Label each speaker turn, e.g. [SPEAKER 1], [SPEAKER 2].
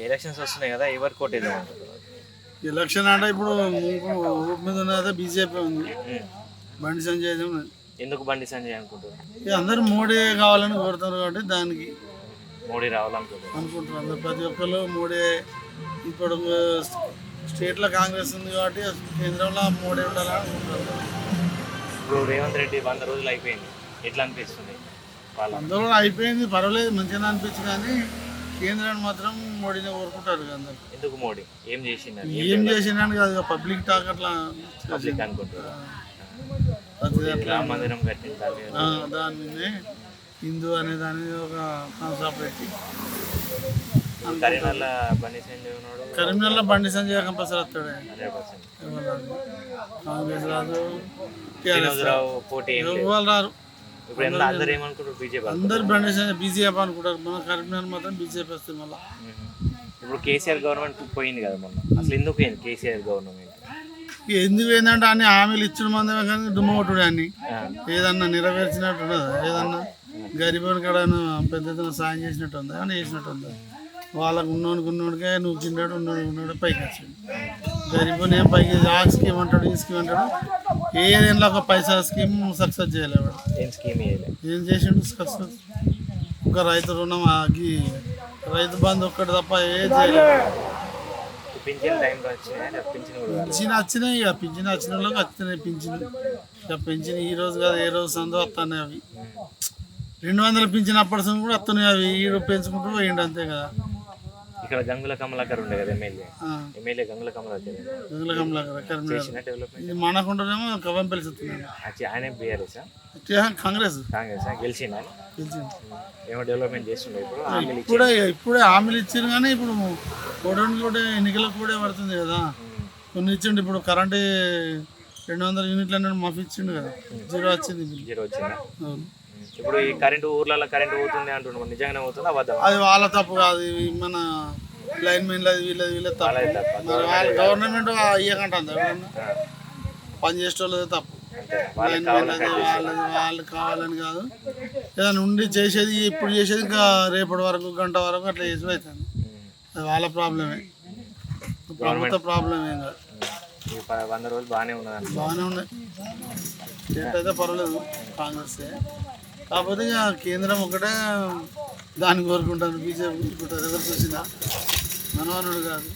[SPEAKER 1] Elections వస్తున్నాయి కదా, ఎవరు కోటేద్దాం అనుకుంటున్నారు?
[SPEAKER 2] ఎలక్షన్ అంటే ఇప్పుడు ఊపు మీద ఉన్నదే బీజేపీ ఉంది, బండి సంజయ్ ఉన్నది.
[SPEAKER 1] ఎందుకు బండి సంజయ్ అనుకుంటున్నారు?
[SPEAKER 2] అందరూ మోడీ కావాలని కోరుతారు కాబట్టి దానికి
[SPEAKER 1] మోడీ రావాలనుకుంటున్నారు.
[SPEAKER 2] అనుకుంటారు అందరు, ప్రతి ఒక్కరు మోడీ. ఇప్పుడు స్టేట్లో కాంగ్రెస్ ఉంది కాబట్టి కేంద్రంలో మోడీ ఉండాలని అనుకుంటారు.
[SPEAKER 1] ఇప్పుడు రేవంత్ రెడ్డి 100 రోజులు అయిపోయింది, ఎట్లా అనిపిస్తుంది?
[SPEAKER 2] అందరూ అయిపోయింది, పర్వాలేదు, మంచిగా అనిపించింది. కానీ కేంద్రాన్ని మాత్రం మోడీని కోరుకుంటారు అందరు.
[SPEAKER 1] ఎందుకు మోడీ ఏం చేసిందని?
[SPEAKER 2] ఏం చేసినాను కాదు, పబ్లిక్ టాక్ అట్లా
[SPEAKER 1] పబ్లిక్ అనుకుంటారు.
[SPEAKER 2] రామ
[SPEAKER 1] మందిరం కట్టింది
[SPEAKER 2] దాని మీదే హిందూ అనే దాని మీద ఒక కాన్సెప్ట్ పెట్టి.
[SPEAKER 1] కరీంనగర్లో బండి సంజయ్ ఉన్నాడు.
[SPEAKER 2] కరీంనగర్లో బండి సంజయ్ కంపల్సరీ వస్తాడు.
[SPEAKER 1] 100%.
[SPEAKER 2] కాంగ్రెస్ రాదు,
[SPEAKER 1] వినోద్ రావు పోటీ ఏం లేదు.
[SPEAKER 2] ఎవరు రారు.
[SPEAKER 1] ఇప్పుడు అందరు ఏమనుకుంటారు? బీజేపీ
[SPEAKER 2] అందరు బండి సంజయ్ బీజేపీ అనుకుంటారు. మన కరీంనగర్ మాత్రం బీజేపీ వస్తుంది మళ్ళీ.
[SPEAKER 1] ఇప్పుడు కేసీఆర్ గవర్నమెంట్ పోయింది కదా మొన్న, అసలు ఎందుకు పోయింది కేసీఆర్ గవర్నమెంట్?
[SPEAKER 2] ఎందుకు ఏంటంటే అన్ని హామీలు ఇచ్చిన మందమే కానీ దుమ్మ కొట్టుడు అన్ని ఏదన్నా నెరవేర్చినట్టు ఉండదు. ఏదన్నా గరీబుని కాడ పెద్ద ఎత్తున సాయం చేసినట్టు ఉందా అని చేసినట్టు ఉందా? వాళ్ళకు ఉన్నోడికే నువ్వు తిన్నాడు ఉన్నాడు పైకి వచ్చాడు. గరీబుని ఏం పైకి ఆ స్కీమ్ అంటాడు, ఈ స్కీమ్ అంటాడు. ఏదైనా ఒక పైసా స్కీమ్ సక్సెస్ చేయలేవాడు.
[SPEAKER 1] ఏం స్కీమ్
[SPEAKER 2] ఏం చేసిండు సక్సెస్? ఒక రైతు రుణం ఆగి రైతు బంధు ఒక్కటి తప్ప ఏం చేయలేదు. పింఛన్ వచ్చినాయి, ఇక పింఛన్ వచ్చిన వాళ్ళకి వచ్చినాయి పింఛన్. ఇక పింఛన్ ఈ రోజు కదా ఏ రోజు సందో వస్తున్నాయి. అవి 200 పింఛన్ అప్పటి కూడా వస్తున్నాయి. అవి ఈ పెంచుకుంటూ పోయిండు అంతే కదా.
[SPEAKER 1] ఇక్కడ గంగుల కమలాకర్ ఉండే కదా ఎమ్మెల్యే గంగుల కమలాకర్.
[SPEAKER 2] ఇది మనకుంటేనేమో కవంపల్లి వస్తున్నాడు.
[SPEAKER 1] ఆయన బీఆర్ఎస్
[SPEAKER 2] కాంగ్రెస్
[SPEAKER 1] గెలిచిండు. ఏమో డెవలప్మెంట్ చేస్తుండే.
[SPEAKER 2] ఇప్పుడే హామీలు ఇచ్చారు కానీ ఇప్పుడు కోడని కూడా ఎన్నికలకు కూడా పడుతుంది కదా. కొన్ని ఇచ్చిండు. ఇప్పుడు కరెంటు 200 యూనిట్లు అనేది మాఫీ ఇచ్చిండు కదా, జీరో వచ్చింది.
[SPEAKER 1] ఇప్పుడు ఈ కరెంటు ఊర్లలో కరెంటు పోతుంది అంటున్నాం, నిజంగానే పోతుంది అబద్ధం?
[SPEAKER 2] అది వాళ్ళ తప్పు కాదు, మన లైన్ మెయిన్ వీళ్ళ తప్పు. వాళ్ళ గవర్నమెంట్ ఇయ్యకంటుంది, పని చేసేటోళ్ళదే తప్పు. లైన్ మెయిన్ వాళ్ళు కావాలని కాదు, ఏదైనా ఉండి చేసేది ఇప్పుడు చేసేది ఇంకా రేపటి వరకు గంట వరకు అట్లా చేసి అవుతుంది. అది వాళ్ళ ప్రాబ్లమే, ప్రభుత్వ ప్రాబ్లం ఏం కాదు.
[SPEAKER 1] 100 రోజులు బాగానే
[SPEAKER 2] ఉన్నాయి. స్టేట్ అయితే పర్వాలేదు కాంగ్రెస్. కాకపోతే ఇక కేంద్రం ఒకటే దాన్ని కోరుకుంటాను, బీజేపీ కోరుకుంటారు. ఎవరు చూసినా మనవానుడు కాదు.